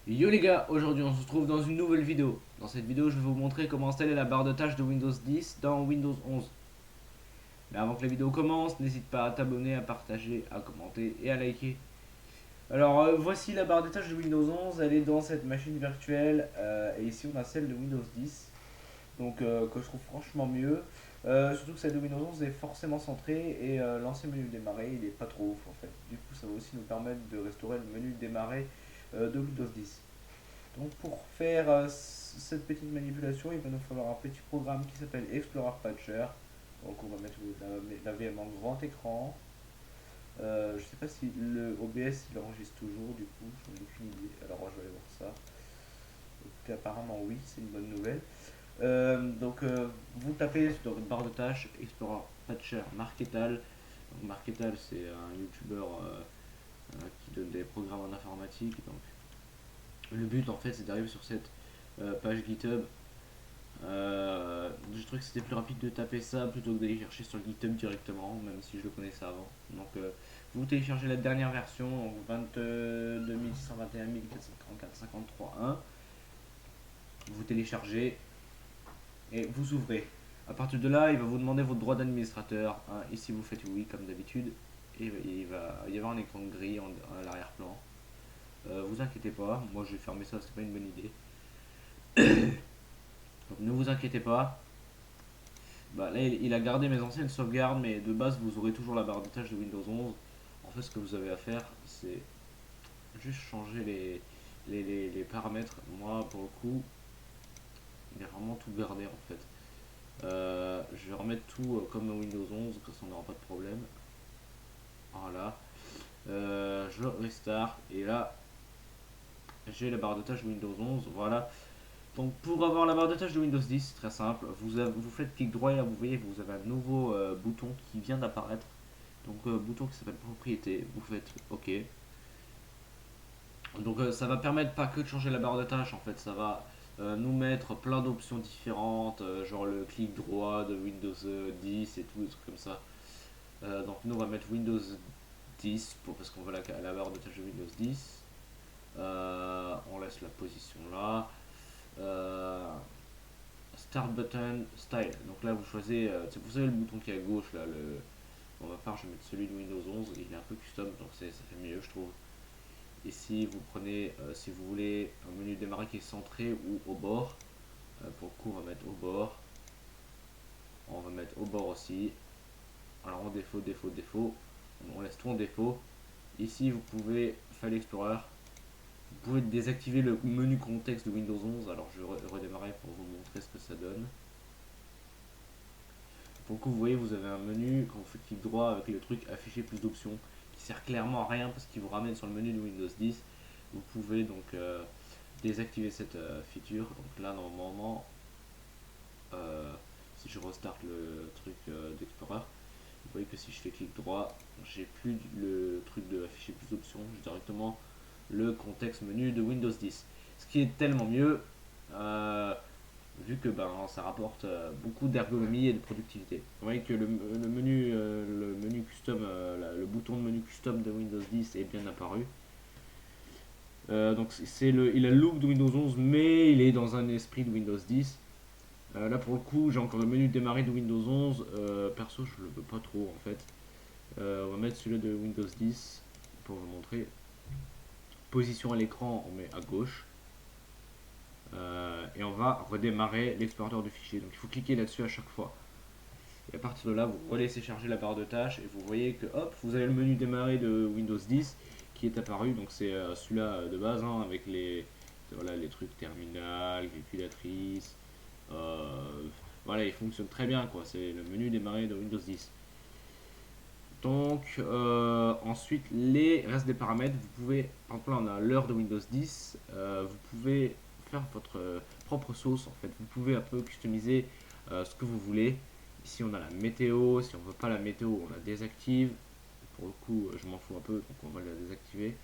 Yo les gars, aujourd'hui on se retrouve dans une nouvelle vidéo. Dans cette vidéo, je vais vous montrer comment installer la barre de tâches de Windows 10 dans Windows 11. Mais avant que la vidéo commence, n'hésite pas à t'abonner, à partager, à commenter et à liker. Alors voici la barre de tâches de Windows 11, elle est dans cette machine virtuelle et ici on a celle de Windows 10. Donc que je trouve franchement mieux. Surtout que celle de Windows 11 est forcément centrée et l'ancien menu démarrer il est pas trop ouf en fait. Du coup ça va aussi nous permettre de restaurer le menu démarrer de Windows 10. Donc pour faire cette petite manipulation, il va nous falloir un petit programme qui s'appelle Explorer Patcher. Donc on va mettre la VM en grand écran. Je ne sais pas si le OBS il enregistre toujours, du coup, j'en ai aucune idée. Alors je vais aller voir ça. Écoutez, apparemment oui, c'est une bonne nouvelle. Vous tapez dans votre barre de tâches Explorer Patcher Marketal. Donc Marketal c'est un youtubeur qui donne des programmes en informatique. Donc le but en fait c'est d'arriver sur cette page GitHub. Je trouvais que c'était plus rapide de taper ça plutôt que d'aller chercher sur GitHub directement, même si je le connaissais avant. Donc vous téléchargez la dernière version, donc 22.621.434.53.1. Vous téléchargez et vous ouvrez. À partir de là, il va vous demander votre droit d'administrateur, hein. Ici vous faites oui comme d'habitude. Et il va y avoir un écran gris à l'arrière-plan. Vous inquiétez pas, moi j'ai fermé ça, c'était pas une bonne idée. Donc ne vous inquiétez pas. Bah, là, il a gardé mes anciennes sauvegardes, mais de base, vous aurez toujours la barre de tâches de Windows 11. En fait, ce que vous avez à faire, c'est juste changer les paramètres. Moi, pour le coup, il a vraiment tout gardé en fait. Je vais remettre tout comme Windows 11, comme ça on n'aura pas de problème. Voilà. Je restart et là, j'ai la barre de tâches de Windows 11. Voilà. Donc pour avoir la barre de tâches de Windows 10, c'est très simple. Vous faites clic droit et là vous voyez que vous avez un nouveau bouton qui vient d'apparaître. Donc bouton qui s'appelle propriété. Vous faites OK. Donc ça va permettre pas que de changer la barre de tâches en fait. Ça va nous mettre plein d'options différentes. Genre le clic droit de Windows 10 et tout, des trucs comme ça. Donc nous on va mettre Windows 10 parce qu'on veut la barre de tâches de Windows 10. On laisse la position là. Euh, Start button style. Donc là, vous choisissez, vous savez le bouton qui est à gauche là. Pour ma part, je vais mettre celui de Windows 11. Il est un peu custom, donc ça fait mieux, je trouve. Ici, vous prenez, si vous voulez, un menu démarrer qui est centré ou au bord. Pour le coup, on va mettre au bord. On va mettre au bord aussi. Alors en défaut, défaut, défaut. On laisse tout en défaut. Ici, vous pouvez, File Explorer. Vous pouvez désactiver le menu contexte de Windows 11. Alors je vais redémarrer pour vous montrer ce que ça donne. Pour le coup, vous voyez, vous avez un menu, quand vous faites clic droit avec le truc afficher plus d'options, qui sert clairement à rien parce qu'il vous ramène sur le menu de Windows 10. Vous pouvez donc désactiver cette feature. Donc là, normalement, euh, si je restart le truc d'Explorer, vous voyez que si je fais clic droit, j'ai plus le truc de afficher plus d'options, j'ai directement le contexte menu de Windows 10. Ce qui est tellement mieux. Vu que ça rapporte beaucoup d'ergonomie et de productivité. Vous voyez que le menu custom, le bouton de menu custom de Windows 10 est bien apparu. Il a le look de Windows 11, mais il est dans un esprit de Windows 10. Là pour le coup, j'ai encore le menu démarrer de Windows 11. Perso, je le veux pas trop en fait. On va mettre celui de Windows 10 pour vous montrer. Position à l'écran, on met à gauche. Et on va redémarrer l'explorateur de fichiers. Donc il faut cliquer là-dessus à chaque fois. Et à partir de là, vous relaissez charger la barre de tâches et vous voyez que hop, vous avez le menu démarrer de Windows 10 qui est apparu. Donc c'est celui-là de base, hein, avec voilà, les trucs terminal, calculatrice. Voilà, il fonctionne très bien quoi. C'est le menu démarrer de Windows 10. Donc ensuite les restes des paramètres, vous pouvez, par exemple là on a l'heure de Windows 10, vous pouvez faire votre propre sauce en fait. Vous pouvez un peu customiser ce que vous voulez. Ici on a la météo, si on veut pas la météo on la désactive. Pour le coup je m'en fous un peu donc on va la désactiver.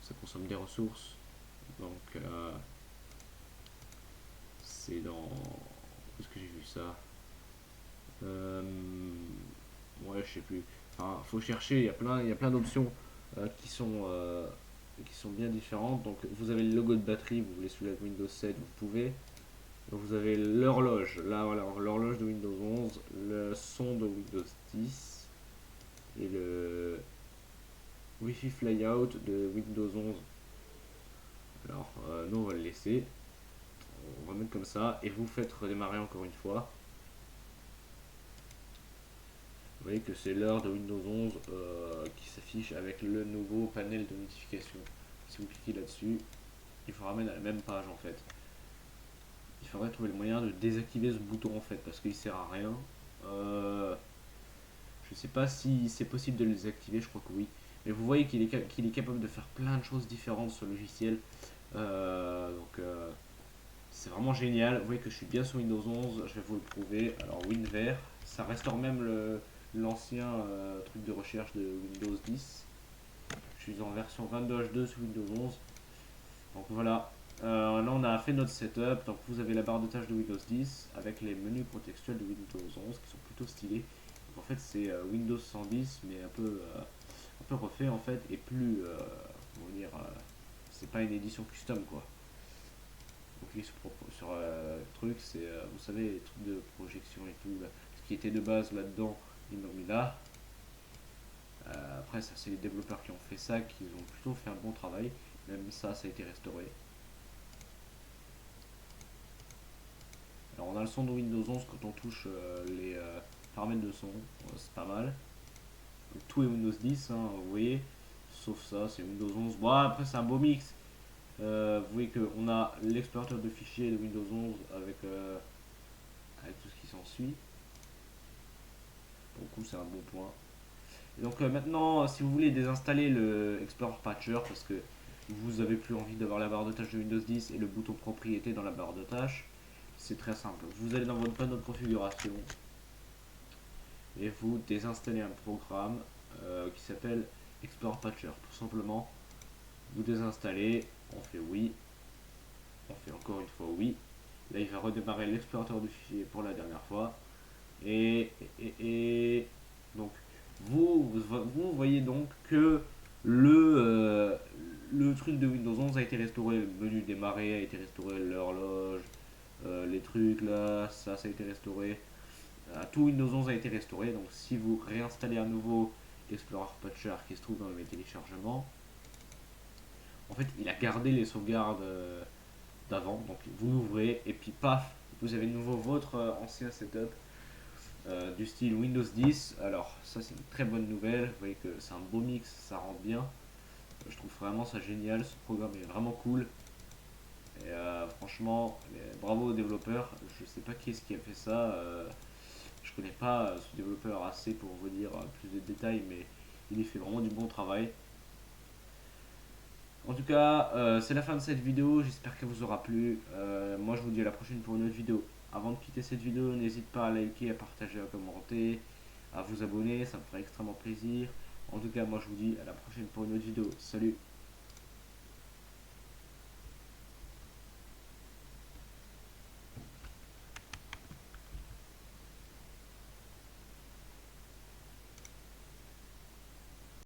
Ça consomme des ressources. Donc c'est dans... Où est-ce que j'ai vu ça? euh, Ouais je sais plus. Enfin faut chercher, il y a plein d'options qui sont qui sont bien différentes. Donc vous avez le logo de batterie, vous voulez celui-là de Windows 7, vous pouvez. Donc vous avez l'horloge, là voilà, l'horloge de Windows 11, le son de Windows 10 et le Wi-Fi Flyout de Windows 11. Alors nous on va le laisser, on va mettre comme ça et vous faites redémarrer encore une fois. Vous voyez que c'est l'heure de Windows 11 qui s'affiche avec le nouveau panel de notification. Si vous cliquez là-dessus, il vous ramène à la même page en fait. Il faudrait trouver le moyen de désactiver ce bouton en fait parce qu'il sert à rien. Je sais pas si c'est possible de le désactiver, je crois que oui. Mais vous voyez qu'il est capable de faire plein de choses différentes sur le logiciel. C'est vraiment génial. Vous voyez que je suis bien sur Windows 11, je vais vous le prouver. Alors WinVer, ça restaure même l'ancien truc de recherche de Windows 10. Je suis en version 22H2 sur Windows 11. Donc voilà, là on a fait notre setup. Donc vous avez la barre de tâches de Windows 10 avec les menus contextuels de Windows 11 qui sont plutôt stylés. Donc en fait c'est Windows 110 mais un peu refait en fait et plus, comment dire, c'est pas une édition custom quoi. Donc sur truc, c'est, vous savez, les trucs de projection et tout, là, ce qui était de base là-dedans, ils l'ont mis là. Après, ça, c'est les développeurs qui ont fait ça, qui ont plutôt fait un bon travail. Même ça a été restauré. Alors, on a le son de Windows 11 quand on touche les paramètres de son, c'est pas mal. Donc, tout est Windows 10, hein, vous voyez, sauf ça, c'est Windows 11. Bon, après, c'est un beau mix. Vous voyez qu'on a l'explorateur de fichiers de Windows 11 avec tout ce qui s'ensuit. Pour le coup, c'est un bon point. Et donc maintenant, si vous voulez désinstaller le Explorer Patcher parce que vous avez plus envie d'avoir la barre de tâches de Windows 10 et le bouton propriété dans la barre de tâches, c'est très simple. Vous allez dans votre panneau de configuration et vous désinstallez un programme qui s'appelle Explorer Patcher. Tout simplement, vous désinstallez, on fait oui, on fait encore une fois oui. Là, il va redémarrer l'explorateur de fichiers pour la dernière fois. Et donc, vous voyez donc que le truc de Windows 11 a été restauré, le menu démarrer a été restauré, l'horloge, les trucs là, ça a été restauré. Tout Windows 11 a été restauré, donc si vous réinstallez à nouveau Explorer Patcher qui se trouve dans les téléchargements, en fait il a gardé les sauvegardes d'avant, donc vous l'ouvrez et puis paf, vous avez de nouveau votre ancien setup du style Windows 10. Alors ça c'est une très bonne nouvelle, vous voyez que c'est un beau mix, ça rend bien. Je trouve vraiment ça génial, ce programme est vraiment cool. Et franchement, bravo aux développeurs. Je sais pas qui est-ce qui a fait ça. Je connais pas ce développeur assez pour vous dire plus de détails, mais il y fait vraiment du bon travail. En tout cas, c'est la fin de cette vidéo. J'espère qu'elle vous aura plu. Moi, je vous dis à la prochaine pour une autre vidéo. Avant de quitter cette vidéo, n'hésite pas à liker, à partager, à commenter, à vous abonner. Ça me ferait extrêmement plaisir. En tout cas, moi, je vous dis à la prochaine pour une autre vidéo. Salut!